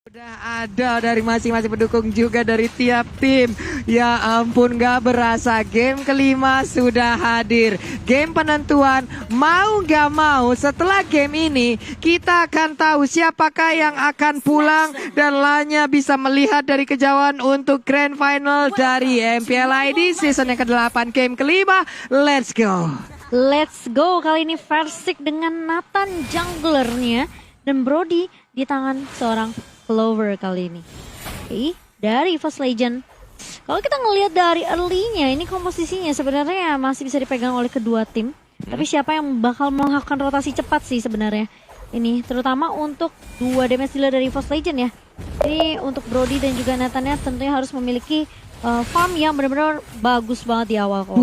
Udah ada dari masing-masing pendukung juga dari tiap tim. Ya ampun, gak berasa game kelima sudah hadir. Game penentuan mau gak mau setelah game ini kita akan tahu siapakah yang akan pulang dan lainnya bisa melihat dari kejauhan untuk Grand Final dari MPL ID season yang ke-8 game kelima. Let's go. Let's go, kali ini Versik dengan Nathan junglernya dan Brody di tangan seorang Clover kali ini. Oke, dari EVOS Legend. Kalau kita ngelihat dari early-nya, ini komposisinya sebenarnya masih bisa dipegang oleh kedua tim. Tapi siapa yang bakal melakukan rotasi cepat sih sebenarnya. Ini terutama untuk dua damage dealer dari EVOS Legend ya. Ini untuk Brody dan juga Nathannya tentunya harus memiliki farm yang benar-benar bagus banget di awal kok.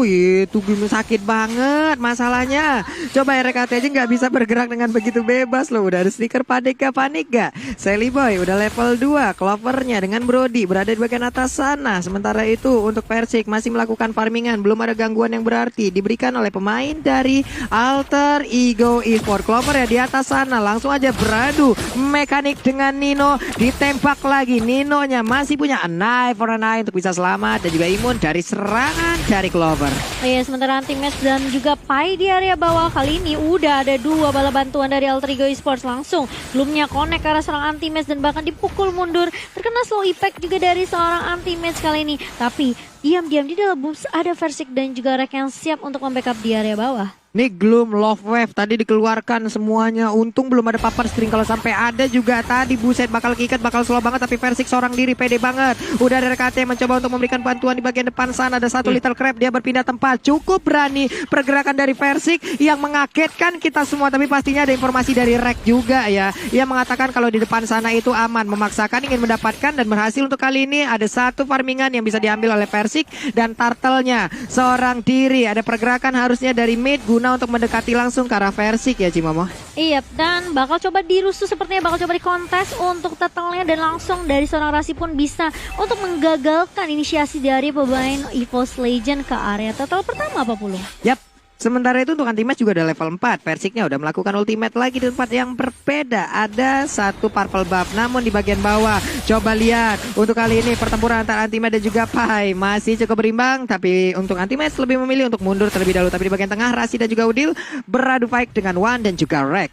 Itu game sakit banget masalahnya. Coba RKT aja nggak bisa bergerak dengan begitu bebas loh. Udah ada stiker panik gak? Sally Boy udah level 2. Clovernya dengan Brody berada di bagian atas sana. Sementara itu untuk Versik masih melakukan farmingan. Belum ada gangguan yang berarti diberikan oleh pemain dari Alter Ego Esports. Clover ya di atas sana. Langsung aja beradu mekanik dengan Nino. Ditembak lagi. Ninonya masih punya a knife for a knife untuk bisa selamat. Dan juga imun dari serangan dari Clover. Iya, sementara Anti-Match dan juga Pai di area bawah kali ini udah ada dua bala bantuan dari Alter Ego Esports langsung. Belumnya connect ke arah seorang Anti-Match dan bahkan dipukul mundur. Terkena slow impact juga dari seorang Anti-Match kali ini. Tapi diam-diam di dalam booms ada Versik dan juga Rek yang siap untuk membackup di area bawah. Nih Gloom, Love Wave tadi dikeluarkan semuanya. Untung belum ada papan string. Kalau sampai ada juga tadi buset bakal kikat, bakal slow banget. Tapi Versik seorang diri pede banget. Udah ada RKT mencoba untuk memberikan bantuan di bagian depan sana. Ada satu Little Crab, dia berpindah tempat. Cukup berani pergerakan dari Versik yang mengagetkan kita semua. Tapi pastinya ada informasi dari Rek juga ya. Ia mengatakan kalau di depan sana itu aman. Memaksakan ingin mendapatkan dan berhasil untuk kali ini. Ada satu farmingan yang bisa diambil oleh Versik. Dan Turtle-nya seorang diri. Ada pergerakan harusnya dari mid untuk mendekati langsung ke arah Versik ya Cimomo. Iya, dan bakal coba dirusuh sepertinya, bakal coba dikontes untuk turtle-nya dan langsung dari seorang Rasi pun bisa untuk menggagalkan inisiasi dari pemain EVOS Legend ke area turtle pertama apa Pulung? Yap. Sementara itu untuk Anti-Match juga ada level 4. Versiknya udah melakukan ultimate lagi di tempat yang berbeda. Ada satu purple buff namun di bagian bawah. Coba lihat untuk kali ini pertempuran antara Anti-Match dan juga Pai masih cukup berimbang. Tapi untuk Anti-Match lebih memilih untuk mundur terlebih dahulu. Tapi di bagian tengah Rasi dan juga Udil beradu fight dengan Wan dan juga Rek.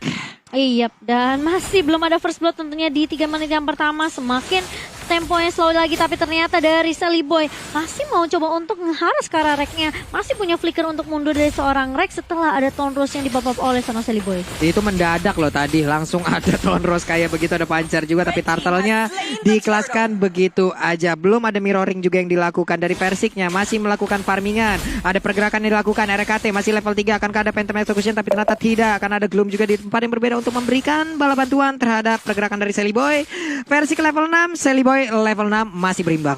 Iya, dan masih belum ada first blood tentunya di 3 menit yang pertama. Semakin temponya slow lagi, tapi ternyata dari Sally Boy masih mau coba untuk ngeharas ke arah Reknya. Masih punya flicker untuk mundur dari seorang Rek setelah ada Tone Rose yang dipop-up oleh sama Sally Boy. Itu mendadak loh tadi, langsung ada Tone Rose kayak begitu, ada pancar juga. Tapi Turtle-nya dikelaskan begitu aja. Belum ada mirroring juga yang dilakukan dari Versiknya. Masih melakukan farmingan. Ada pergerakan yang dilakukan RKT, masih level 3. Akankah ada Phantom Execution? Tapi ternyata tidak. Akan ada Gloom juga di tempat yang berbeda untuk memberikan bala bantuan terhadap pergerakan dari Sally Boy. Versik level 6, Sally Boy level 6 masih berimbang.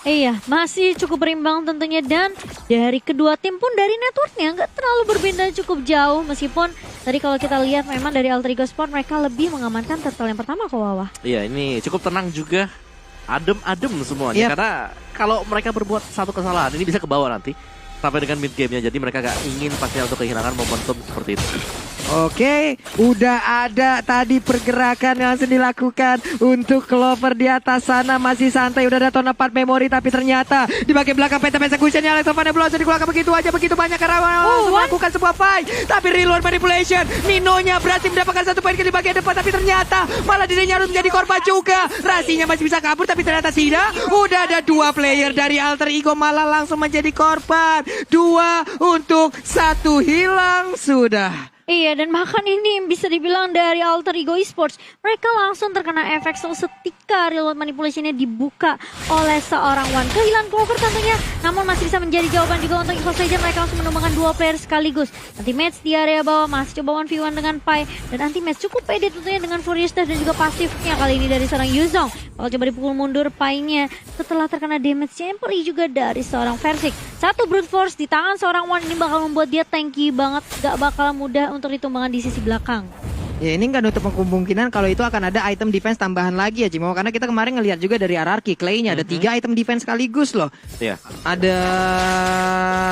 Iya, masih cukup berimbang tentunya. Dan dari kedua tim pun dari networknya nggak terlalu berbeda, cukup jauh. Meskipun tadi kalau kita lihat memang dari Alter Ego Sport mereka lebih mengamankan turtle yang pertama kok Wawa. Iya, ini cukup tenang juga. Adem-adem semuanya. Karena kalau mereka berbuat satu kesalahan ini bisa ke bawah nanti sampai dengan mid game-nya. Jadi mereka gak ingin pastinya untuk kehilangan momentum seperti itu. Oke, udah ada tadi pergerakan yang langsung dilakukan untuk Clover di atas sana. Masih santai, udah ada tone apart memori. Tapi ternyata di bagian belakang Phantom Execution-nya Alex Ovane belum langsung dikeluarkan begitu aja. Begitu banyak karena melakukan sebuah fight. Tapi reload manipulation, Ninonya berhasil mendapatkan satu poin di bagian depan. Tapi ternyata malah dirinya harus menjadi korban juga. Rasinya masih bisa kabur tapi ternyata tidak. Udah ada dua player dari Alter Ego malah langsung menjadi korban. 2 untuk 1 hilang sudah. Iya, dan bahkan ini bisa dibilang dari Alter Ego Esports mereka langsung terkena efek slow setika reload manipulationnya dibuka oleh seorang Wan. Kehilangan Clover tentunya, namun masih bisa menjadi jawaban juga untuk EVOS Legends. Mereka langsung menumbangkan 2 player sekaligus. Anti-Match di area bawah masih coba 1v1 dengan Pai. Dan Anti-Match cukup pede tentunya dengan Furious Dash dan juga pasifnya kali ini dari seorang Yuzong. Bakal coba dipukul mundur Pai-nya setelah terkena damage yang perih juga dari seorang Versik. Satu brute force di tangan seorang Wan ini bakal membuat dia tanky banget, gak bakal mudah untuk ditumbangkan di sisi belakang. Ya ini nggak nutup kemungkinan kalau itu akan ada item defense tambahan lagi ya Cimo. Karena kita kemarin ngelihat juga dari RRQ Clay-nya ada 3 item defense sekaligus loh. Iya. Ada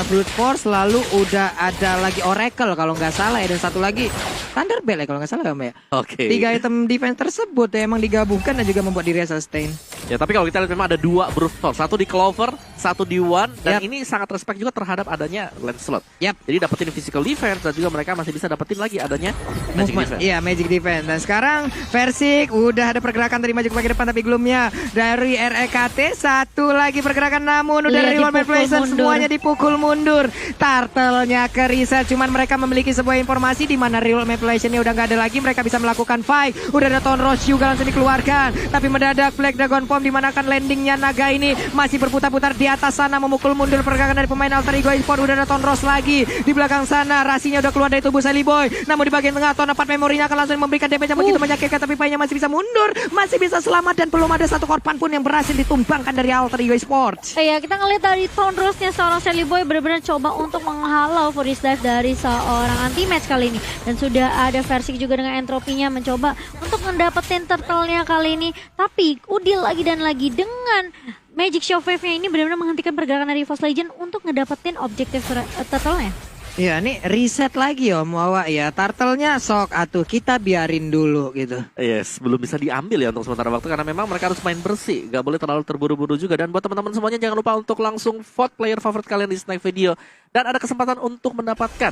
Brute Force, lalu udah ada lagi Oracle kalau nggak salah ya. Dan satu lagi Thunderbolt ya kalau nggak salah ya. Oke. 3 item defense tersebut ya emang digabungkan dan juga membuat dirinya sustain. Ya tapi kalau kita lihat memang ada 2 Brute Force, satu di Clover, satu di One, dan ini sangat respect juga terhadap adanya Lancelot. Jadi dapetin physical defense dan juga mereka masih bisa dapetin lagi adanya magic defense. Iya, magic defense. Dan sekarang Versik udah ada pergerakan dari maju ke depan tapi belumnya dari REKT satu lagi pergerakan namun udah dari One Man Place semuanya dipukul mundur. Turtle-nya ke reset, cuman mereka memiliki sebuah informasi di mana Real Manipulation-nya udah nggak ada lagi, mereka bisa melakukan fight. Udah ada Tone Rush juga langsung dikeluarkan, tapi mendadak Black Dragon Form di mana kan landingnya naga ini masih berputar-putar di atas sana memukul mundur pergerakan dari pemain Alter Ego Esports. Udah ada Tone Rush lagi di belakang sana, rasinya udah keluar dari tubuh Sally Boy, namun di bagian tengah Tone 4 memorinya akan langsung memberikan damage yang begitu menyakitkan, tapi paynya masih bisa mundur, masih bisa selamat dan belum ada satu korban pun yang berhasil ditumbangkan dari Alter Ego Esports. Iya, kita ngeliat dari Tone Rush-nya seorang Sally Boy benar-benar coba untuk menghalau Furious Dive dari seorang anti-match kali ini. Dan sudah ada Versik juga dengan entropinya mencoba untuk mendapetin turtle-nya kali ini. Tapi Udil lagi dan lagi dengan Magic Shockwave-nya ini benar-benar menghentikan pergerakan dari Force Legend untuk ngedapetin objektif turtle-nya. Ya, ini reset lagi Om Wawa ya. Turtle-nya sok atuh kita biarin dulu gitu. Yes, belum bisa diambil ya untuk sementara waktu karena memang mereka harus main bersih, gak boleh terlalu terburu-buru juga. Dan buat teman-teman semuanya jangan lupa untuk langsung vote player favorit kalian di Snack Video dan ada kesempatan untuk mendapatkan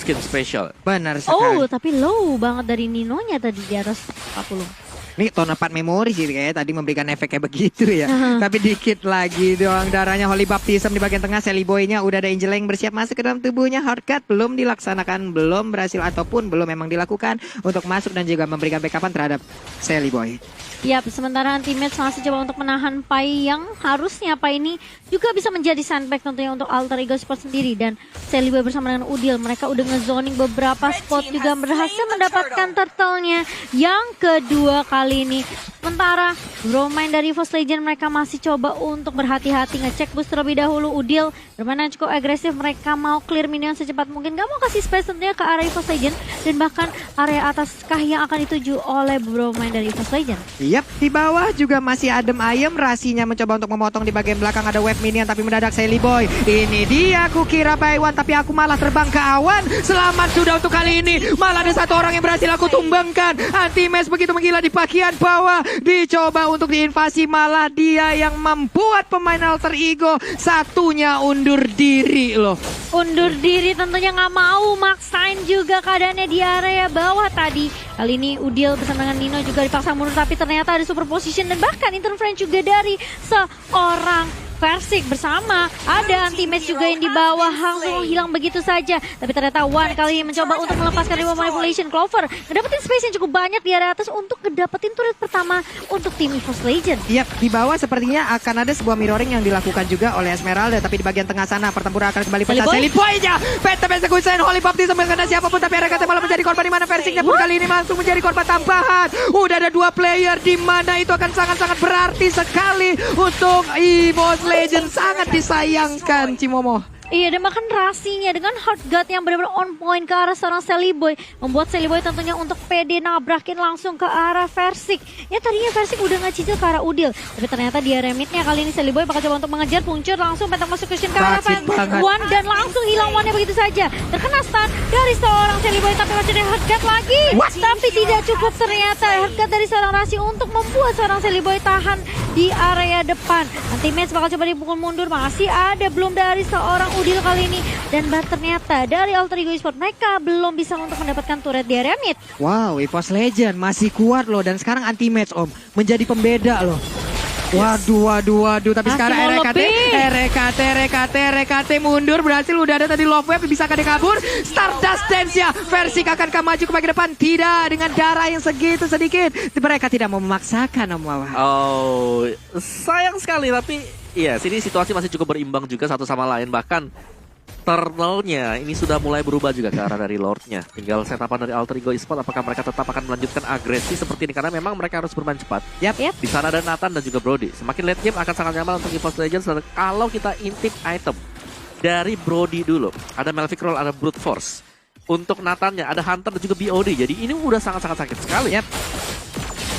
skin special. Benar sekali. Oh, tapi low banget dari Ninonya tadi di atas 40. Ini Tone 4 memori sih kayaknya tadi memberikan efeknya begitu ya. Tapi dikit lagi doang darahnya. Holy Baptism di bagian tengah. Sally Boy-nya udah ada Angel yang bersiap masuk ke dalam tubuhnya. Hardcut belum dilaksanakan, belum berhasil ataupun belum memang dilakukan untuk masuk dan juga memberikan backupan terhadap Sally Boy. Yap, sementara Anti-Match masih coba untuk menahan Pai yang harusnya Pai ini juga bisa menjadi sandbag tentunya untuk Alter Ego Sport sendiri. Dan Sally Boy bersama dengan Udil, mereka udah ngezoning beberapa spot juga berhasil mendapatkan turtle-nya yang kedua kali ini. Sementara Bromine dari Force Legend mereka masih coba untuk berhati-hati ngecek boost terlebih dahulu. Udil bermain cukup agresif, mereka mau clear minion secepat mungkin, gak mau kasih space tentunya ke area Force Legend dan bahkan area atas kah yang akan dituju oleh Bromine dari Force Legend. Yap, di bawah juga masih adem ayem, rasinya mencoba untuk memotong di bagian belakang ada wave minion tapi mendadak Sally Boy. Ini dia aku kira Baywan tapi aku malah terbang ke awan. Selamat sudah untuk kali ini. Malah ada satu orang yang berhasil aku tumbangkan. Anti-Match begitu menggila di bagian bawah. Dicoba untuk diinvasi, malah dia yang membuat pemain Alter Ego satunya undur diri loh. Undur diri tentunya nggak mau, maksain juga keadaannya di area bawah tadi. Kali ini Udil bersama dengan Nino juga dipaksa mundur tapi ternyata ada super position dan bahkan interference juga dari seorang Versik bersama ada Anti-Match juga yang di bawah langsung hilang begitu saja. Tapi ternyata One kali ini mencoba untuk melepaskan Remote Manipulation. Clover ngedapetin space yang cukup banyak di area atas untuk ngedapetin turret pertama untuk tim Force Legend. Yap, di bawah sepertinya akan ada sebuah mirroring yang dilakukan juga oleh Esmeralda. Tapi di bagian tengah sana pertempuran akan kembali pecah. Sally Boy-nya Phantom Execution, Holy Baptism karena siapapun tapi RKT malah menjadi korban di mana Versiknya pun kali ini langsung menjadi korban tambahan. Udah ada 2 player di mana itu akan sangat-sangat berarti sekali untuk EVOS Legend, sangat disayangkan Cimomo. Iya, dan bahkan rasinya dengan hard guard yang benar-benar on point ke arah seorang Sally Boy membuat Sally Boy tentunya untuk pede nabrakin langsung ke arah Versik. Ya tadinya Versik udah ngecicil ke arah Udil, tapi ternyata di area midnya kali ini Sally Boy bakal coba untuk mengejar, puncur langsung pentak masuk ke arah One dan langsung hilang One-nya begitu saja. Terkena stun dari seorang Sally Boy tapi masih ada hard guard lagi. Tapi tidak cukup ternyata hard guard dari seorang Rasi untuk membuat seorang Sally Boy tahan di area depan. Anti-Match bakal coba dipukul mundur, masih ada belum dari seorang Udil kali ini. Dan ternyata dari Alter Ego Esports mereka belum bisa untuk mendapatkan turret di area mid. Wow, EVOS Legend masih kuat loh. Dan sekarang Anti-Match Om menjadi pembeda loh. Waduh. Tapi sekarang RKT mundur berhasil. Udah ada tadi Love Wave, bisa kada kabur. Stardust Dance ya. Versik akankah maju ke bagian depan? Tidak, dengan darah yang segitu sedikit. Mereka tidak mau memaksakan Om Wawa. Oh, sayang sekali tapi iya, sini situasi masih cukup berimbang juga satu sama lain. Bahkan turtle-nya ini sudah mulai berubah juga ke arah dari Lord-nya. Tinggal setapan dari Alter Ego Esports apakah mereka tetap akan melanjutkan agresi seperti ini karena memang mereka harus bermain cepat. Yap. Di sana ada Nathan dan juga Brody. Semakin late game akan sangat nyaman untuk EVOS Legends kalau kita intip item dari Brody dulu. Ada Melvic Roll, ada Brute Force. untuk Nathannya, ada Hunter dan juga BOD. Jadi ini udah sangat-sangat sakit sekali. Yap.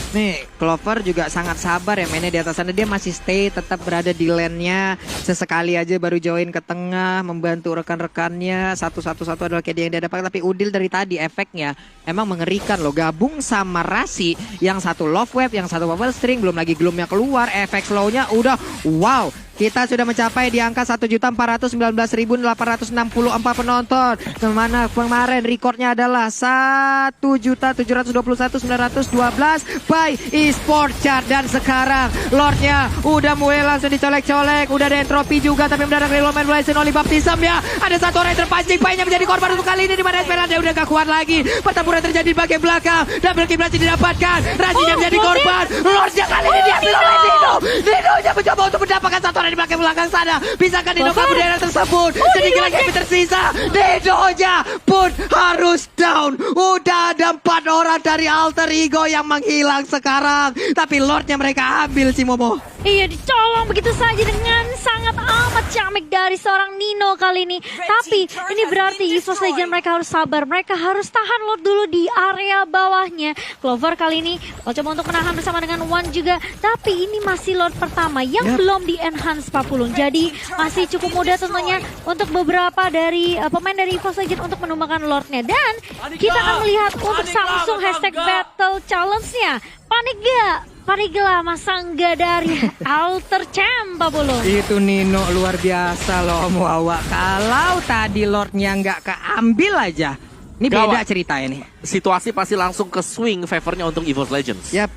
Nih, Clover juga sangat sabar ya mainnya di atas sana. Dia masih stay, tetap berada di lane-nya. Sesekali aja baru join ke tengah, membantu rekan-rekannya. Satu-satu adalah kayak dia yang dia dapat. Tapi Udil dari tadi efeknya emang mengerikan loh. Gabung sama Rasi, yang satu love wave, yang satu bubble string, belum lagi gloomnya keluar. Efek slow-nya udah wow. Kita sudah mencapai di angka 1.419.864 penonton. Kemana kemarin recordnya adalah 1.721.912 by eSport Chart. Dan sekarang Lordnya udah mulai langsung dicolek-colek. Udah ada entropi juga, tapi mendadak Reloman Blazing Oli Baptism ya. Ada satu orang yang terpancing, Pai-nya menjadi korban untuk kali ini, di mana Esperanza udah gak kuat lagi. Pertempuran terjadi di bagian belakang. Double kill berhasil didapatkan. Rajinya menjadi korban. Lordnya kali ini diambil oleh Nino. Nino-nya mencoba untuk mendapatkan satu orang di belakang sana. Bisakah Nino kabur dari arah tersebut? Sedikit lagi yang tersisa. Nino-nya pun harus down. Udah ada 4 orang dari Alter Ego yang menghilang sekarang. Tapi Lordnya mereka ambil si Momo. Iya, dicolong begitu saja dengan sangat amat ciamik dari seorang Nino kali ini. Tapi ini berarti EVOS Legend mereka harus sabar. Mereka harus tahan Lord dulu di area bawahnya. Clover kali ini coba untuk menahan bersama dengan One juga. Tapi ini masih Lord pertama yang belum di-enhance Papulung. Jadi masih cukup mudah tentunya untuk beberapa dari pemain dari EVOS Legend untuk menumbangkan Lordnya. Dan kita akan melihat untuk Samsung hashtag Battle Challenge-nya. Panik gak? Parigla Masangga dari Alter Champ Papulung. Itu Nino luar biasa loh Muawa. Kalau tadi Lordnya nggak keambil aja. Ini beda ceritanya nih. Situasi pasti langsung ke swing favornya untuk EVOS Legends. Yap,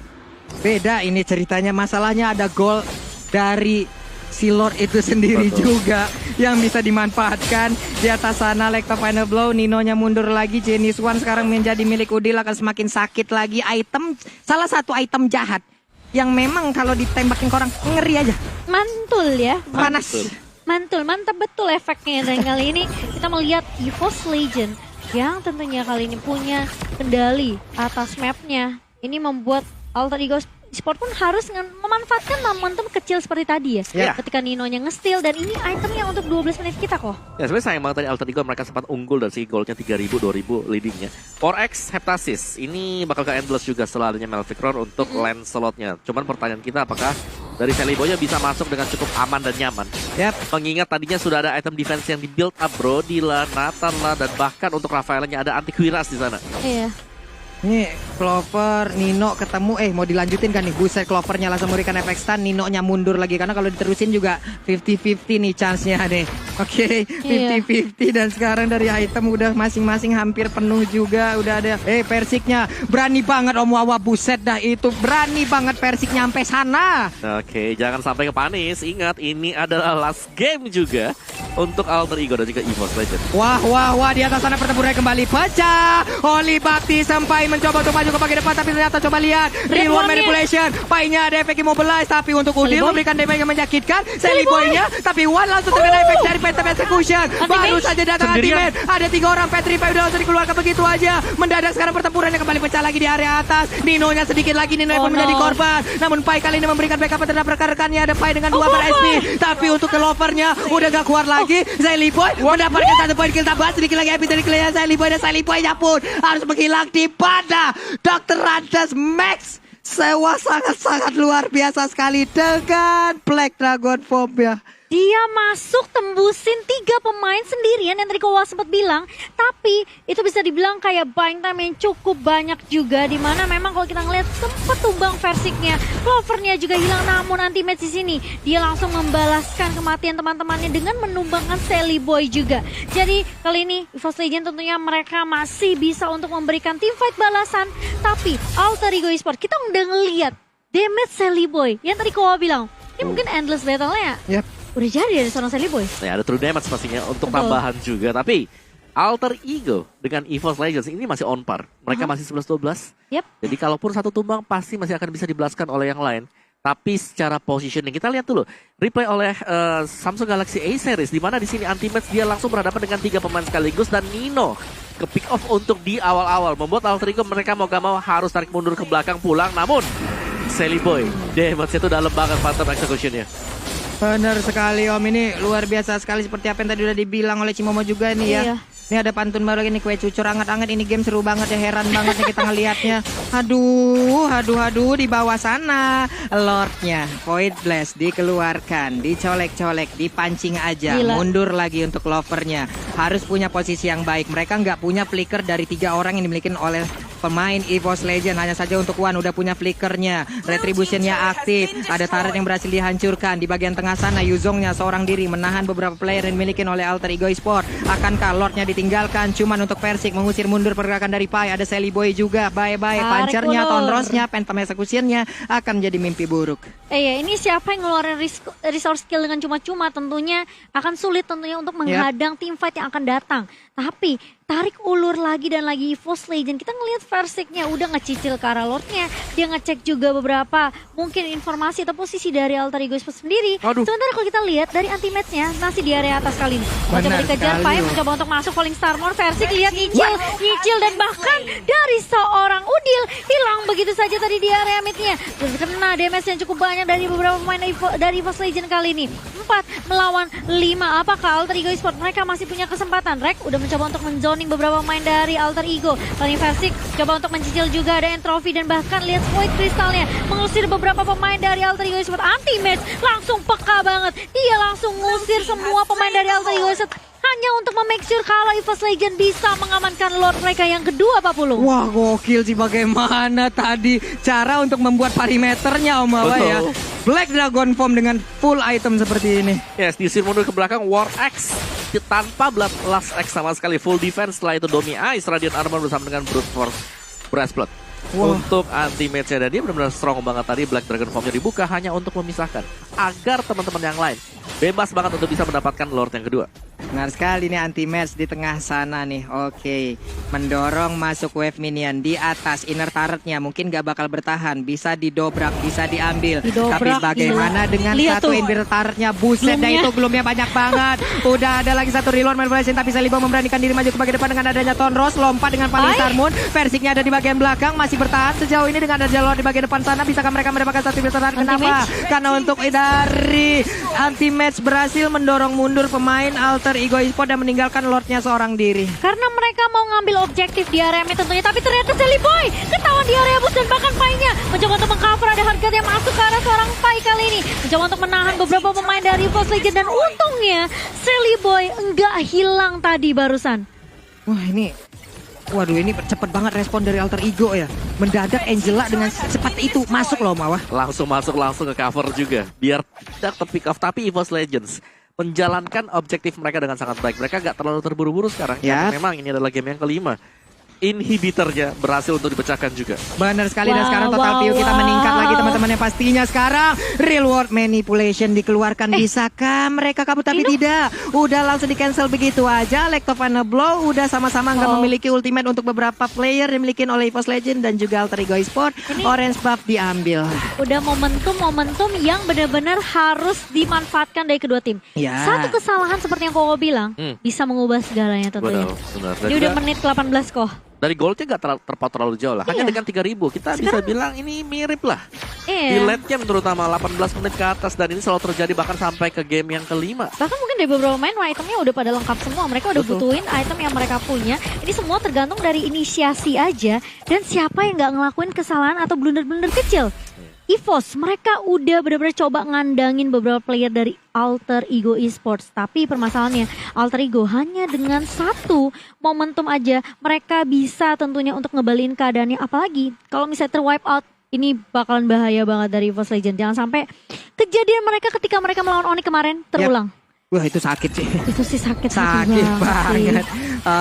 beda ini ceritanya. Masalahnya ada gol dari si Lord itu sendiri juga yang bisa dimanfaatkan. Di atas sana Lekta Final Blow, Ninonya mundur lagi. Genius One sekarang menjadi milik Udil, akan semakin sakit lagi. Item, salah satu item jahat yang memang kalau ditembakin ke orang ngeri aja. Mantul ya. Panas. Mantul, mantap betul efeknya. Dan kali ini kita melihat EVOS Legend yang tentunya kali ini punya kendali atas mapnya. Ini membuat Alter Ego Sport pun harus memanfaatkan momentum kecil seperti tadi ya. Ketika Nino-nya nge-steal, dan ini itemnya untuk 12 menit kita kok. Ya sebenarnya sayang banget tadi Alter Ego mereka sempat unggul dari segi goldnya 3.000, 2.000 leadingnya. 4X Heptasis ini bakal ke endless juga setelah adanya Melvic Roar untuk lane slotnya. Cuman pertanyaan kita apakah dari Seliboy bisa masuk dengan cukup aman dan nyaman. Mengingat tadinya sudah ada item defense yang di build up, Brody lah, Nathan lah, dan bahkan untuk Rafaelnya ada Antiquiras di sana. Iya. Nih Clover, Nino ketemu, mau dilanjutin kan nih. Buset, Clovernya langsung memberikan efek stun, Nino-nya mundur lagi. Karena kalau diterusin juga 50-50 nih chance-nya nih. Oke, 50-50 dan sekarang dari item udah masing-masing hampir penuh juga. Udah ada, Persiknya berani banget Om Wawa, buset dah itu. Berani banget Persik nyampe sana. Oke, jangan sampai ke panis. Ingat, ini adalah last game juga untuk Alter Ego dan juga EVOS Legends. Wah, di atas sana pertempuran kembali pecah. Oli Bakti sampai mencoba untuk maju ke bagian depan, tapi ternyata coba lihat real one manipulation. Pai-nya ada efek immobilize, tapi untuk Udil memberikan damage yang menyakitkan. Sally Boy-nya, tapi One langsung terkena efek dari Phantom Execution. Baru saja datang ultimate. Ada 3 orang, Petrify udah langsung dikeluarkan begitu aja. Mendadak sekarang pertempurannya kembali pecah lagi di area atas. Nino-nya sedikit lagi, Nino pun menjadi korban. Namun Pai kali ini memberikan backup terhadap rekan-rekannya. Ada Pai dengan 2 SP, tapi untuk Clover-nya udah gak kuat lagi. Sally Boy mendapatkan 1 poin kill tambah. Sedikit lagi epic dari killnya Sally Boy, dan Sally Boy-nya pun harus menghilang di pada Dr. Rantes Max. Sewa sangat-sangat luar biasa sekali dengan Black Dragon Form ya. Dia masuk tembusin 3 pemain sendirian yang tadi Kowa sempat bilang. Tapi itu bisa dibilang kayak buying time yang cukup banyak juga. Dimana memang kalau kita ngeliat sempat tumbang Versiknya. Clovernya juga hilang, namun anti-match di sini. Dia langsung membalaskan kematian teman-temannya dengan menumbangkan Sally Boy juga. Jadi kali ini EVOS Legend tentunya mereka masih bisa untuk memberikan teamfight balasan. Tapi Alter Ego Esport kita udah ngeliat damage Sally Boy. Yang tadi Kowa bilang, ini mungkin endless battle-nya ya. Udah jadi dari seorang Sally Boy. Ya ada true damage pastinya untuk tambahan juga. Tapi Alter Ego dengan EVOS Legends ini masih on par. Mereka masih 11-12. Jadi kalaupun satu tumbang pasti masih akan bisa dibelaskan oleh yang lain. Tapi secara positioning kita lihat dulu replay oleh Samsung Galaxy A series, di mana di sini anti-match dia langsung berhadapan dengan 3 pemain sekaligus, dan Nino ke pick off untuk di awal-awal membuat Alter Ego mereka mau gak mau harus tarik mundur ke belakang pulang. Namun Sally Boy damage-nya itu dalam banget Phantom Execution-nya. Benar sekali Om, ini luar biasa sekali seperti apa yang tadi udah dibilang oleh Cimomo juga nih ya. Ini ada pantun baru lagi nih, kue cucur anget-anget. Ini game seru banget ya, heran banget nih kita ngelihatnya. Aduh, di bawah sana Lordnya Void Blast dikeluarkan, dicolek-colek, dipancing aja. Gila. Mundur lagi untuk Lovernya. Harus punya posisi yang baik. Mereka nggak punya flicker dari 3 orang yang dimiliki oleh pemain EVOS Legend. Hanya saja untuk Wan udah punya flickernya, retributionnya aktif, ada turret yang berhasil dihancurkan. Di bagian tengah sana Yuzongnya seorang diri menahan beberapa player yang dimiliki oleh Alter Ego Esport. Akankah Lordnya ditinggalkan? Cuman untuk Persik mengusir mundur pergerakan dari Pai. Ada Sally Boy juga, bye-bye. Pancernya, Ulur. Tonrosnya, Phantom Executionnya akan menjadi mimpi buruk. Ya, ini siapa yang ngeluarin resource skill dengan cuma-cuma tentunya akan sulit tentunya untuk menghadang teamfight yang akan datang. Tapi tarik ulur lagi dan lagi EVOS Legend. Kita ngelihat Versiknya udah ngecicil ke arah Lordnya. Dia ngecek juga beberapa mungkin informasi atau posisi dari Alter Ego Esport sendiri. Aduh. Sementara kalau kita lihat dari anti-match-nya masih di area atas kali ini. Mencoba Benar dikejar, sekali, Pai loh. mencoba untuk masuk Falling Starmore. Versik lihat nyicil dan bahkan dari seorang Udil hilang begitu saja tadi di area mid-nya. Kena damage yang cukup banyak dari beberapa pemain dari EVOS Legend kali ini. 4 melawan 5. Apakah Alter Ego Esport mereka masih punya kesempatan? Rek udah mencoba untuk menzoning beberapa pemain dari Alter Ego. Kali Versik coba untuk mencicil juga ada Entropy dan bahkan lihat Void Crystalnya mengusir beberapa pemain dari Alter Ego Esport. Anti-match langsung peka banget. Dia langsung ngusir semua pemain dari Alter Ego Esport hanya untuk make sure kalau EVOS Legend bisa mengamankan Lord mereka yang kedua, Pak Pulung. Wah, gokil sih bagaimana tadi cara untuk membuat parameternya Om Awa ya. Betul. Black Dragon Form dengan full item seperti ini. Yes, diusir mundur ke belakang War X tanpa Blast X sama sekali. Full defense, setelah itu Domi Ice, Radiant Armor bersama dengan Brute Force Breastplate. Wah. Untuk anti-match-nya, dan dia benar-benar strong banget tadi. Black Dragon Form-nya dibuka hanya untuk memisahkan agar teman-teman yang lain bebas banget untuk bisa mendapatkan Lord yang kedua. Benar sekali nih anti-match di tengah sana nih. Oke, mendorong masuk wave minion di atas. Inner turretnya mungkin gak bakal bertahan. Bisa didobrak, bisa diambil. Didobrak, Tapi bagaimana gila. dengan Lihat satu tuh. inner turretnya? Buset dah, itu gloomnya banyak banget. Udah ada lagi satu reload manipulation. Tapi Salibo memberanikan diri maju ke bagian depan dengan adanya Tonros. Lompat dengan Falling Star Moon. Versiknya ada di bagian belakang. Masih bertahan sejauh ini dengan ada Lord di bagian depan sana. Bisakah mereka mendapatkan satu bertahan? Kenapa? Karena untuk dari anti-match berhasil mendorong mundur pemain Alter Ego Esport dan meninggalkan Lordnya seorang diri. Karena mereka mau ngambil objektif di area mid tentunya. Tapi ternyata Sally Boy ketahuan di area bus dan bahkan Pai-nya mencoba untuk mengcover. Ada harga yang masuk ke arah seorang Pai kali ini. Mencoba untuk menahan beberapa pemain dari EVOS Legend. Dan untungnya Sally Boy enggak hilang tadi barusan. Wah ini, waduh ini cepet banget respon dari Alter Ego ya. Mendadak Angela dengan cepat itu masuk loh Mawah. Langsung masuk, langsung ke cover juga. Biar tidak terpick off, tapi EVOS Legends menjalankan objektif mereka dengan sangat baik. Mereka gak terlalu terburu-buru sekarang. Ya. Karena memang ini adalah game yang kelima. Inhibitornya berhasil untuk dipecahkan juga. Benar sekali, dan Wow, sekarang total wow, view kita wow. meningkat lagi teman-teman. Yang pastinya sekarang real world manipulation dikeluarkan. Bisakah mereka kabur? Tapi tidak, udah langsung di cancel begitu aja. Lectovana Blow udah sama-sama nggak memiliki ultimate untuk beberapa player yang dimiliki oleh EVOS Legend dan juga Alter Ego Esport. Orange buff diambil. Udah momentum yang benar-benar harus dimanfaatkan dari kedua tim. Ya. Satu kesalahan seperti yang Koko bilang bisa mengubah segalanya tentunya. Benar. Dan Ini udah juga menit 18 kok. dari goldnya gak terpaut terlalu jauh lah. Hanya Iya. dengan 3.000 kita bisa bilang ini mirip lah. Di Iya. late game terutama 18 menit ke atas. Dan ini selalu terjadi bahkan sampai ke game yang kelima. Bahkan mungkin dari beberapa main itemnya udah pada lengkap semua. Mereka udah Betul. butuhin item yang mereka punya. Ini semua tergantung dari inisiasi aja. Dan siapa yang gak ngelakuin kesalahan atau blunder-blunder kecil. EVOS, mereka udah benar-benar coba ngandangin beberapa player dari Alter Ego Esports. Tapi permasalahannya, Alter Ego hanya dengan satu momentum aja mereka bisa tentunya untuk ngebalikin keadaannya. Apalagi kalau misalnya terwipe out, ini bakalan bahaya banget dari EVOS Legend. Jangan sampai kejadian mereka ketika mereka melawan Onyx kemarin terulang. Wah itu sakit sih. Itu sih sakit Banget. sih.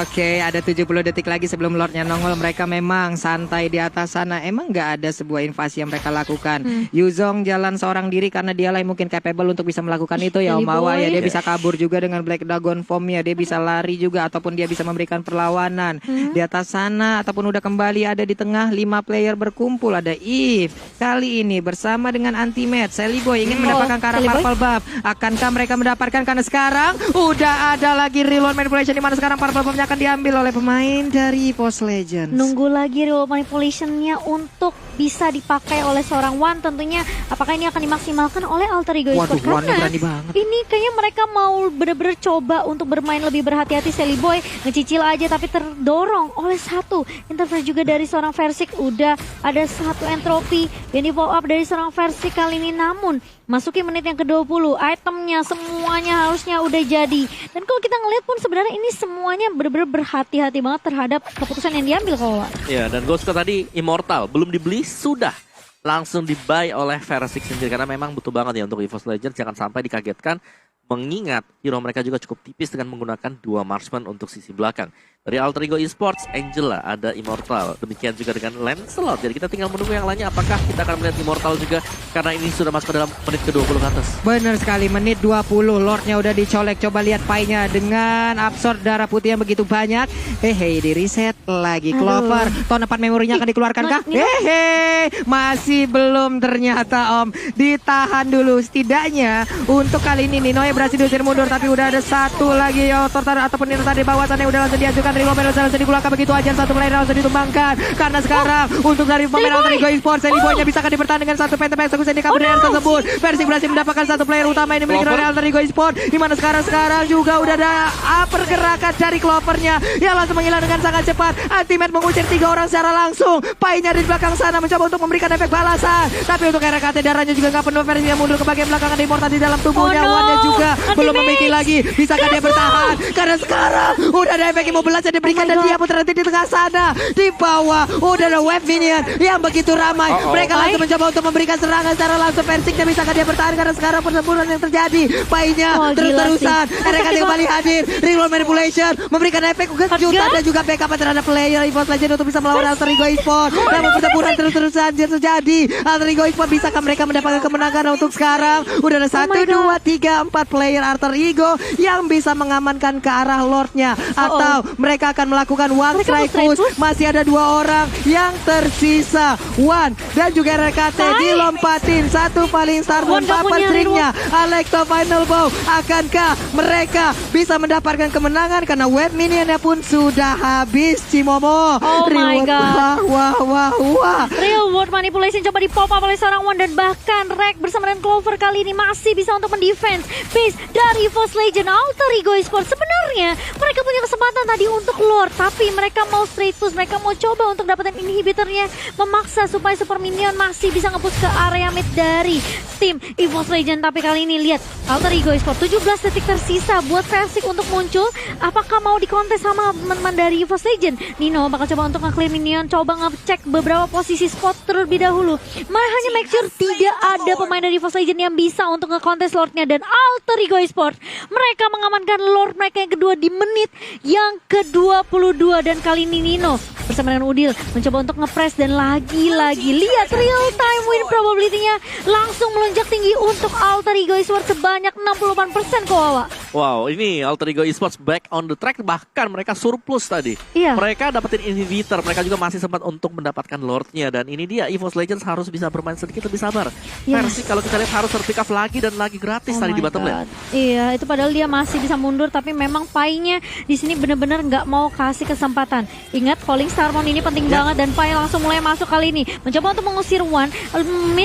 Oke, ada 70 detik lagi sebelum Lordnya nongol. Mereka memang santai di atas sana. Emang nggak ada sebuah invasi yang mereka lakukan. Yuzong jalan seorang diri karena dialah yang mungkin capable untuk bisa melakukan itu ya Om Awa ya. Dia bisa kabur juga dengan Black Dragon Form-nya. Dia bisa lari juga ataupun dia bisa memberikan perlawanan. Di atas sana ataupun udah kembali ada di tengah 5 player berkumpul. Ada Eve kali ini bersama dengan Anti-Match. Sally Boy ingin mendapatkan karena Sally Boy. purple buff. Akankah mereka mendapatkan? Karena sekarang udah ada lagi reload manipulation di mana sekarang purple buff-nya akan diambil oleh pemain dari EVOS Legends. Nunggu lagi real manipulation-nya untuk bisa dipakai oleh seorang Wan. Tentunya apakah ini akan dimaksimalkan oleh Alter Ego Esports? Waduh, Wannya Karena berani banget. ini kayaknya mereka mau bener-bener coba untuk bermain lebih berhati-hati. Selly Boy ngecicil aja tapi terdorong oleh satu interference juga dari seorang Versik. Udah ada satu entropi yang di follow up dari seorang Versik kali ini, namun masuki menit yang ke-20, itemnya semuanya harusnya udah jadi. Dan kalau kita ngeliat pun sebenarnya ini semuanya bener-bener berhati-hati banget terhadap keputusan yang diambil kalau. Ya, dan Ghost tadi Immortal belum dibeli sudah langsung di-buy oleh Versik sendiri karena memang butuh banget ya untuk EVOS Legends, jangan sampai dikagetkan mengingat hero mereka juga cukup tipis dengan menggunakan 2 marksman untuk sisi belakang. Dari Alter Ego Esports, Angela, ada Immortal. Demikian juga dengan Lancelot. Jadi kita tinggal menunggu yang lainnya. Apakah kita akan melihat Immortal juga? Karena ini sudah masuk ke dalam menit ke-20 ke atas. Bener sekali, menit 20. Lordnya udah dicolek. Coba lihat pie-nya dengan absorb darah putih yang begitu banyak. Hehe, di reset lagi. Clover, tahun depan memorinya akan dikeluarkan kah? Hehe, masih belum ternyata Om. Ditahan dulu. Setidaknya untuk kali ini Nino yang berhasil diusir mundur. Tapi udah ada satu lagi ataupun Nino tadi bawah sana udah langsung diajukan. Rigo Menel langsung dikeluarkan begitu aja, satu player langsung ditumbangkan. Karena sekarang untuk dari pemain Alter Ego Esports, Selly Boy-nya bisa dipertahankan satu phantom eksekusi di kabel tersebut. Versik berhasil mendapatkan satu player utama yang dimiliki oleh Alter Ego Esports. Di mana sekarang juga udah ada pergerakan dari Clovernya yang langsung menghilang dengan sangat cepat. Ultimate mengusir 3 orang secara langsung. Pai-nya di belakang sana mencoba untuk memberikan efek balasan. Tapi untuk RKT darahnya juga nggak penuh. Versik yang mundur ke bagian belakang, ada Immortal di dalam tubuhnya. Wan-nya juga belum memiliki lagi. Bisakah dia bertahan? Karena sekarang udah ada efek immobilize yang diberikan dan dia pun terhenti di tengah sana. Di bawah udah ada wave minion yang begitu ramai. Mereka langsung mencoba untuk memberikan serangan secara langsung. Persiknya bisakah dia bertahan karena sekarang pertempuran yang terjadi. Pai-nya terus-terusan. RKT kembali hadir. Ring manipulation memberikan efek kejutan dan juga backup terhadap player EVOS Legends untuk bisa melawan Alter Ego Esports. Dan pertempuran terus-terusan terjadi. Alter Ego Esports bisakah mereka mendapatkan kemenangan untuk sekarang? Udah ada 1, 2, 3, 4 player Alter Ego yang bisa mengamankan ke arah Lordnya. Atau mereka akan melakukan one strike push. Masih ada 2 orang yang tersisa. Wan dan juga RKT dilompatin. Satu paling star dan papan stringnya. Alekto final bow. Akankah mereka bisa mendapatkan kemenangan? Karena wave minionnya pun sudah habis, Cimomo. Oh my god. Wah. Real world manipulation coba di pop up oleh seorang Wan, dan bahkan Rek bersama dengan Clover kali ini masih bisa untuk mendefense base dari EVOS Legends. Alter Ego Esports sebenarnya mereka punya kesempatan tadi untuk Lord, tapi mereka mau straight push, mereka mau coba untuk dapetin inhibitornya, memaksa supaya super minion masih bisa nge-push ke area mid dari tim EVOS Legends. Tapi kali ini lihat Alter Ego Esports 17 detik tersisa buat Versik untuk muncul. Apakah mau dikontes sama teman-teman dari EVOS Legends? Nino bakal coba untuk nge-clear minion, coba ngecek beberapa posisi spot terlebih dahulu. Hanya make sure tidak ada pemain dari EVOS Legends yang bisa untuk nge-kontes Lordnya, dan Alter Ego Esports mereka mengamankan Lord mereka yang kedua di menit yang ke-22. Dan kali ini Nino bersama dengan Udil mencoba untuk nge-press, dan lagi-lagi lihat real time win probability-nya langsung melonjak tinggi untuk Alter Ego Esports sebanyak 68% Kowawa. Wow, ini Alter Ego Esports back on the track, bahkan mereka surplus tadi. Iya. Mereka dapetin inhibitor, mereka juga masih sempat untuk mendapatkan Lordnya, dan ini dia EVOS Legends harus bisa bermain sedikit lebih sabar. Versi kalau kita lihat harus terpick up lagi dan lagi gratis tadi di bottom lane. Iya, itu padahal dia masih bisa mundur, tapi memang Pai-nya di sini benar-benar nggak mau kasih kesempatan. Ingat, Falling Starmon ini penting banget, dan Pai langsung mulai masuk kali ini, mencoba untuk mengusir Wan.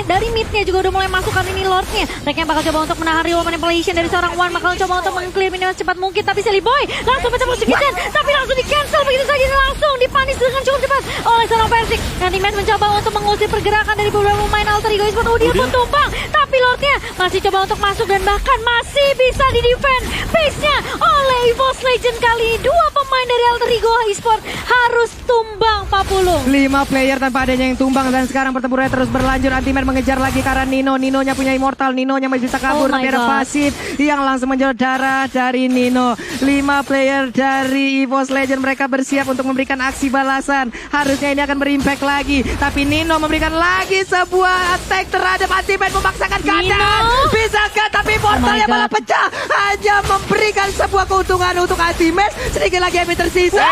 Dari midnya juga udah mulai masuk kali ini Lordnya. Mereka bakal coba untuk menahan real manipulation dari seorang Wan, bakal coba untuk meng-clear minion secepat mungkin, tapi Selly Boy langsung mencoba sedikit, tapi langsung di-cancel begitu saja, langsung dipanis dengan cukup cepat oleh seorang Versik. Dan Teammates mencoba untuk mengusir pergerakan dari beberapa pemain Alter Ego Esports. Udil pun tumpang, tapi Lordnya masih coba untuk masuk dan bahkan masih bisa di-defend base-nya oleh EVOS Legends. Kali ini 2 pemain dari Alter Ego Esports harus tumbang, Pak Pulung. 5 player tanpa adanya yang tumbang, dan sekarang pertempurannya terus berlanjut. Ultimate mengejar lagi karena Nino-nya punya Immortal, Nino-nya masih bisa kabur, tapi ada pasif yang langsung menjauh darah dari Nino. 5 player dari EVOS Legends mereka bersiap untuk memberikan aksi balasan. Harusnya ini akan berimpact lagi, tapi Nino memberikan lagi sebuah attack terhadap Ultimate, memaksakan keadaan Dan bisakah tapi portalnya Oh my malah God. pecah. Hanya memberikan sebuah keuntungan untuk Ultimate. Sedikit lagi yang tersisa.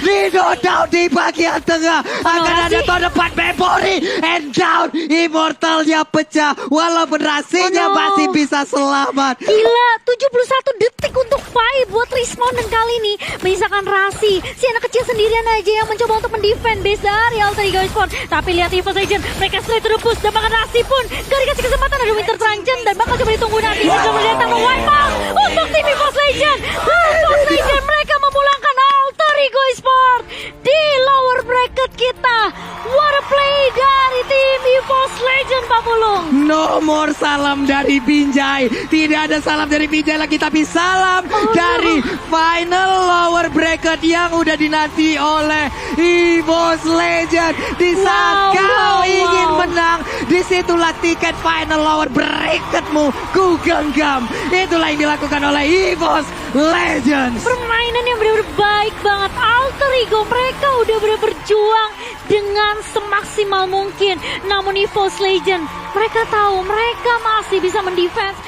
Rido down di bagian tengah. Akan ada tahun depan memory. And down. Immortalnya pecah. Walaupun Rasinya Oh no. masih bisa selamat. Gila, 71 detik untuk fight buat Respawn dan kali ini menyisakan Rasi. Si anak kecil sendirian aja yang mencoba untuk mendefend base dari Alter Ego Esports. Tapi lihat EVOS Legend, mereka straight to the push dan bahkan Rasi pun gak dikasih kesempatan ada Winter Tranchen dan bakal coba ditunggu nanti. Coba datang wipe out untuk tim EVOS Legend. EVOS Legend mereka memulangkan Alter Ego Esports di lower bracket kita. What a play dari tim EVOS Legend, Pak Pulung. No more salam dari Binjai. Tidak ada salam dari Binjai lagi, tapi salam dari final lower bracket yang udah dinanti oleh EVOS Legend. Di saat kau ingin menang, disitulah tiket final lower bracketmu ku genggam. Itulah yang dilakukan oleh EVOS Legends. Permainan yang benar-benar baik banget. Alter Ego mereka udah benar berjuang dengan semaksimal mungkin. Namun EVOS Legend mereka tahu mereka masih bisa mendefense